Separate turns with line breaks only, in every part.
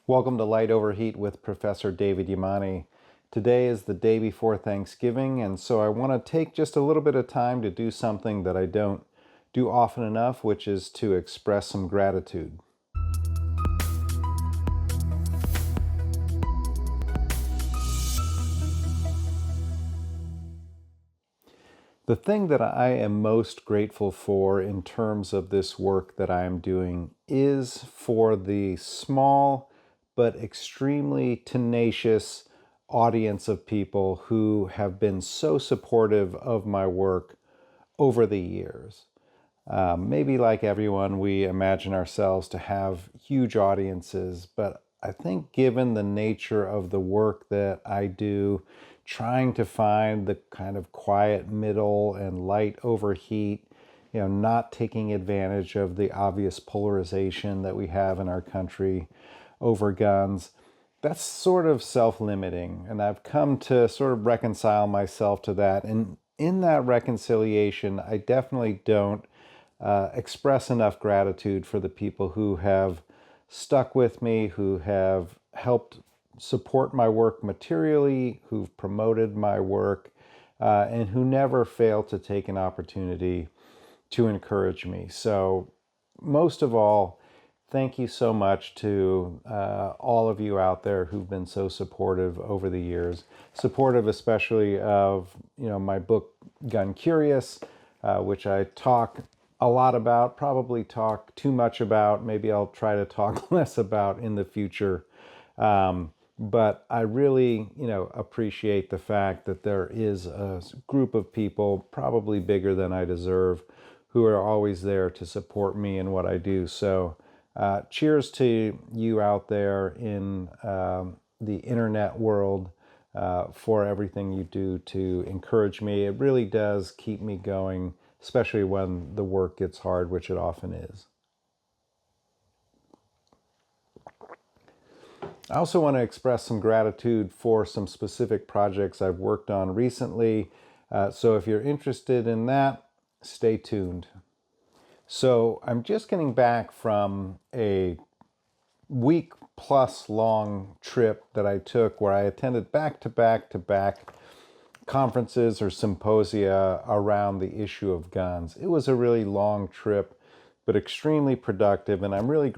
Welcome to Light Overheat with Professor David Yamani. Today is the day before Thanksgiving, and so I want to take just a little bit of time to do something that I don't do often enough, which is to express some gratitude. The thing that I am most grateful for in terms of this work that I am doing is for the small but extremely tenacious audience of people who have been so supportive of my work over the years. Maybe like everyone, we imagine ourselves to have huge audiences, but I think given the nature of the work that I do, trying to find the kind of quiet middle and light overheat, not taking advantage of the obvious polarization that we have in our country over guns, that's sort of self-limiting. And I've come to sort of reconcile myself to that. And in that reconciliation, I definitely don't express enough gratitude for the people who have stuck with me, who have helped support my work materially, who've promoted my work, and who never fail to take an opportunity to encourage me. So most of all, thank you so much to all of you out there who've been so supportive over the years. Supportive especially of my book Gun Curious, which I talk a lot about, probably talk too much about. Maybe I'll try to talk less about in the future. But I really, appreciate the fact that there is a group of people, probably bigger than I deserve, who are always there to support me in what I do. So cheers to you out there in the internet world for everything you do to encourage me. It really does keep me going, especially when the work gets hard, which it often is. I also want to express some gratitude for some specific projects I've worked on recently. So if you're interested in that, stay tuned. So I'm just getting back from a week plus long trip that I took where I attended back to back conferences or symposia around the issue of guns. It was a really long trip, but extremely productive, and I'm really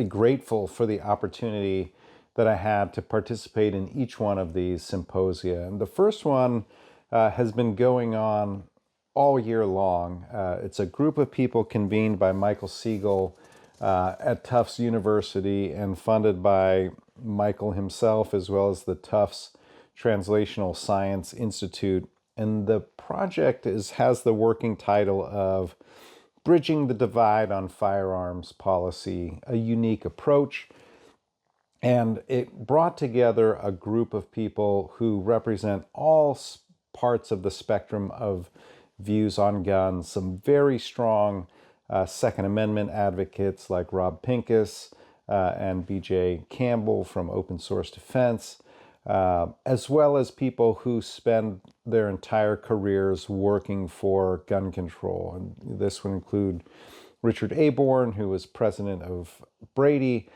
grateful for the opportunity that I had to participate in each one of these symposia. And the first one has been going on all year long. It's a group of people convened by Michael Siegel at Tufts University and funded by Michael himself, as well as the Tufts Translational Science Institute. And the project has the working title of Bridging the Divide on Firearms Policy, a Unique Approach. And it brought together a group of people who represent all parts of the spectrum of views on guns, some very strong Second Amendment advocates like Rob Pincus and BJ Campbell from Open Source Defense, as well as people who spend their entire careers working for gun control. And this would include Richard Aborn, who was president of Brady,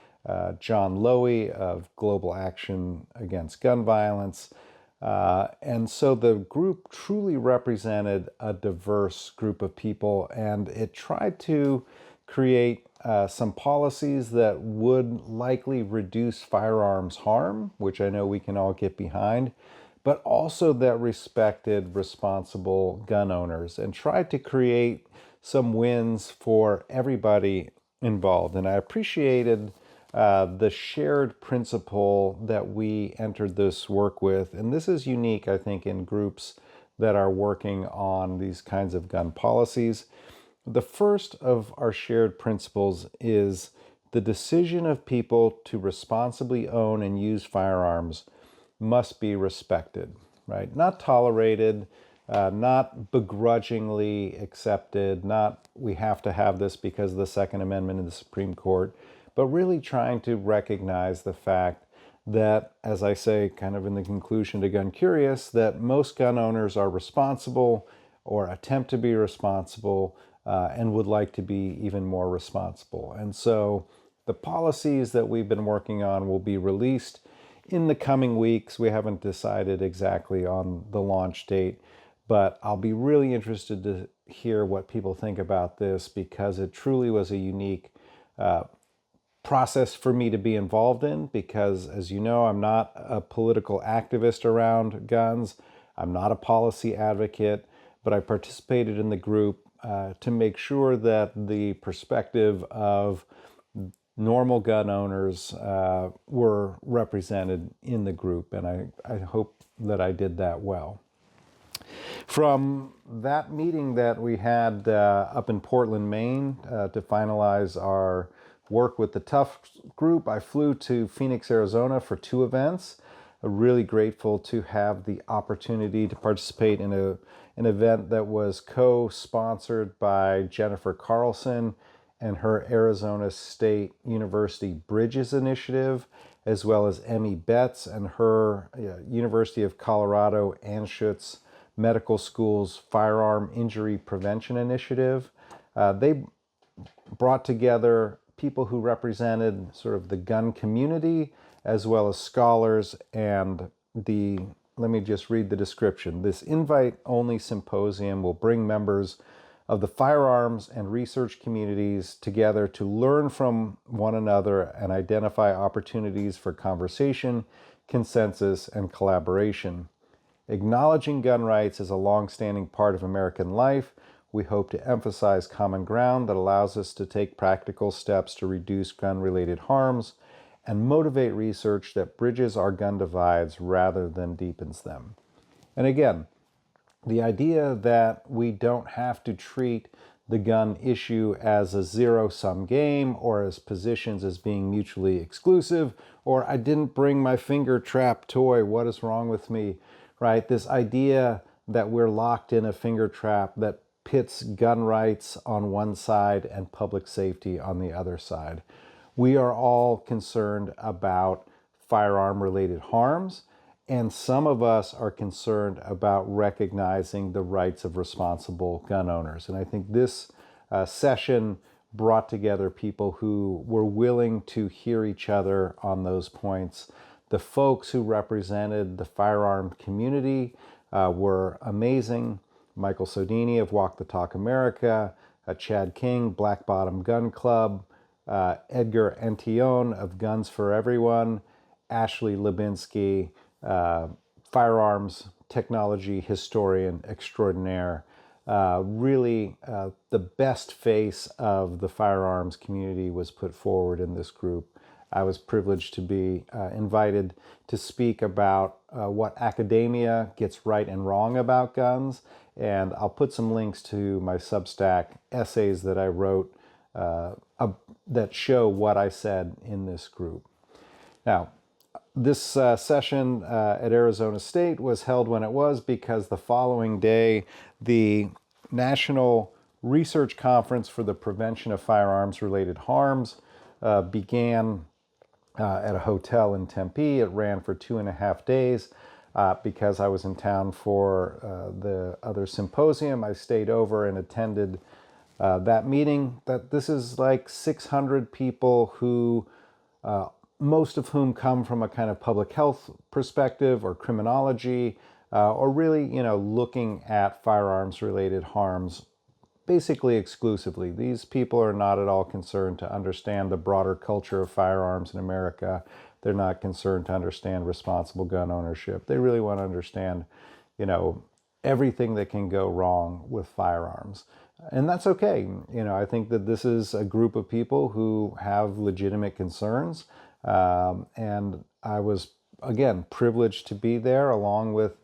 John Lowy of Global Action Against Gun Violence. And so the group truly represented a diverse group of people, and it tried to create some policies that would likely reduce firearms harm, which I know we can all get behind, but also that respected responsible gun owners and tried to create some wins for everybody involved. And I appreciated the shared principle that we entered this work with. And this is unique, I think, in groups that are working on these kinds of gun policies. The first of our shared principles is the decision of people to responsibly own and use firearms must be respected, right? Not tolerated, not begrudgingly accepted, not we have to have this because of the Second Amendment in the Supreme Court, but really trying to recognize the fact that, as I say, kind of in the conclusion to Gun Curious, that most gun owners are responsible or attempt to be responsible and would like to be even more responsible. And so The policies that we've been working on will be released in the coming weeks. We haven't decided exactly on the launch date, but I'll be really interested to hear what people think about this, because it truly was a unique process for me to be involved in, because, as you know, I'm not a political activist around guns. I'm not a policy advocate, but I participated in the group to make sure that the perspective of normal gun owners were represented in the group, and I hope that I did that well. From that meeting that we had up in Portland, Maine, to finalize our work with the Tough group, I flew to Phoenix, Arizona for 2 events. I'm really grateful to have the opportunity to participate in an event that was co-sponsored by Jennifer Carlson and her Arizona State University Bridges Initiative, as well as Emmy Betts and her University of Colorado Anschutz Medical School's Firearm Injury Prevention Initiative. They brought together people who represented sort of the gun community, as well as scholars, and let me just read the description. This invite-only symposium will bring members of the firearms and research communities together to learn from one another and identify opportunities for conversation, consensus, and collaboration. Acknowledging gun rights is a long-standing part of American life. We hope to emphasize common ground that allows us to take practical steps to reduce gun-related harms and motivate research that bridges our gun divides rather than deepens them. And again, the idea that we don't have to treat the gun issue as a zero-sum game, or as positions as being mutually exclusive, or I didn't bring my finger trap toy, what is wrong with me, right? This idea that we're locked in a finger trap that pits gun rights on one side and public safety on the other side. We are all concerned about firearm-related harms, and some of us are concerned about recognizing the rights of responsible gun owners. And I think this session brought together people who were willing to hear each other on those points. The folks who represented the firearm community were amazing. Michael Sodini of Walk the Talk America, Chad King, Black Bottom Gun Club, Edgar Antillon of Guns for Everyone, Ashley Lubinsky, firearms technology historian extraordinaire. Really, the best face of the firearms community was put forward in this group. I was privileged to be invited to speak about what academia gets right and wrong about guns, and I'll put some links to my Substack essays that I wrote that show what I said in this group. Now, this session at Arizona State was held when it was because the following day, the National Research Conference for the Prevention of Firearms-Related Harms began at a hotel in Tempe. It ran for 2.5 days. Because I was in town for the other symposium, I stayed over and attended that meeting. This is like 600 people who, most of whom come from a kind of public health perspective or criminology, or really, looking at firearms-related harms basically exclusively. These people are not at all concerned to understand the broader culture of firearms in America. They're not concerned to understand responsible gun ownership. They really want to understand, everything that can go wrong with firearms. And that's okay. I think that this is a group of people who have legitimate concerns. And I was, again, privileged to be there along with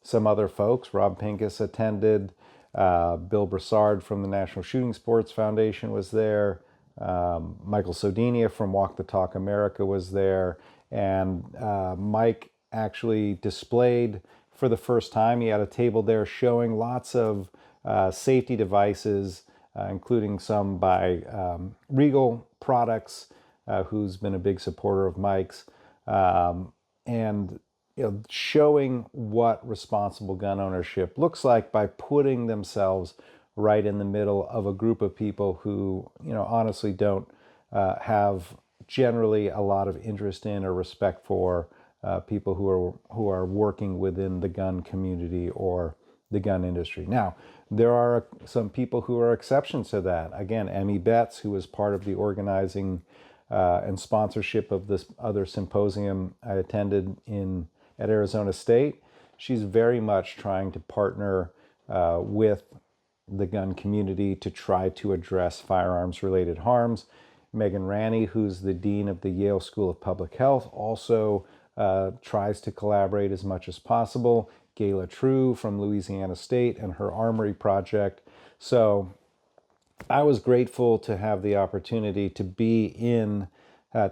some other folks. Rob Pincus attended. Bill Broussard from the National Shooting Sports Foundation was there. Michael Sodini from Walk the Talk America was there. And Mike actually displayed for the first time. He had a table there showing lots of safety devices, including some by Regal Products, who's been a big supporter of Mike's, and showing what responsible gun ownership looks like by putting themselves right in the middle of a group of people who, honestly don't have generally a lot of interest in or respect for people who are working within the gun community or the gun industry. Now, there are some people who are exceptions to that. Again, Emmy Betts, who was part of the organizing and sponsorship of this other symposium I attended at Arizona State, she's very much trying to partner with the gun community to try to address firearms-related harms. Megan Ranney, who's the dean of the Yale School of Public Health, also tries to collaborate as much as possible. Gayla True from Louisiana State and her Armory Project. So I was grateful to have the opportunity to be in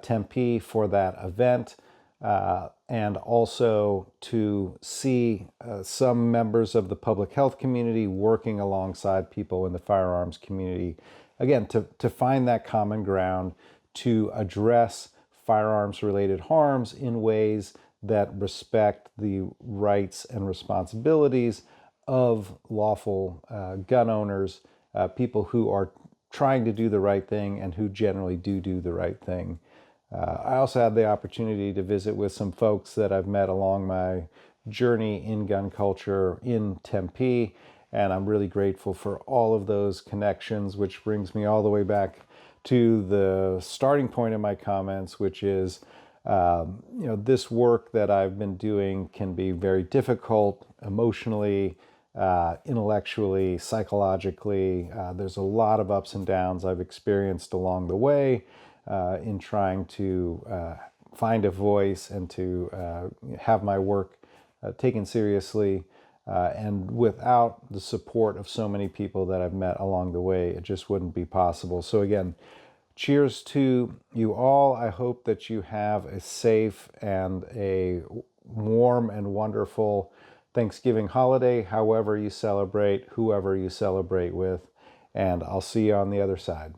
Tempe for that event, and also to see some members of the public health community working alongside people in the firearms community. Again, to find that common ground to address firearms-related harms in ways that respect the rights and responsibilities of lawful gun owners, people who are trying to do the right thing and who generally do the right thing. I also had the opportunity to visit with some folks that I've met along my journey in gun culture in Tempe, and I'm really grateful for all of those connections, which brings me all the way back to the starting point of my comments, which is, this work that I've been doing can be very difficult emotionally, intellectually, psychologically. There's a lot of ups and downs I've experienced along the way in trying to find a voice and to have my work taken seriously. And without the support of so many people that I've met along the way, it just wouldn't be possible. So again, cheers to you all. I hope that you have a safe and a warm and wonderful Thanksgiving holiday, however you celebrate, whoever you celebrate with, and I'll see you on the other side.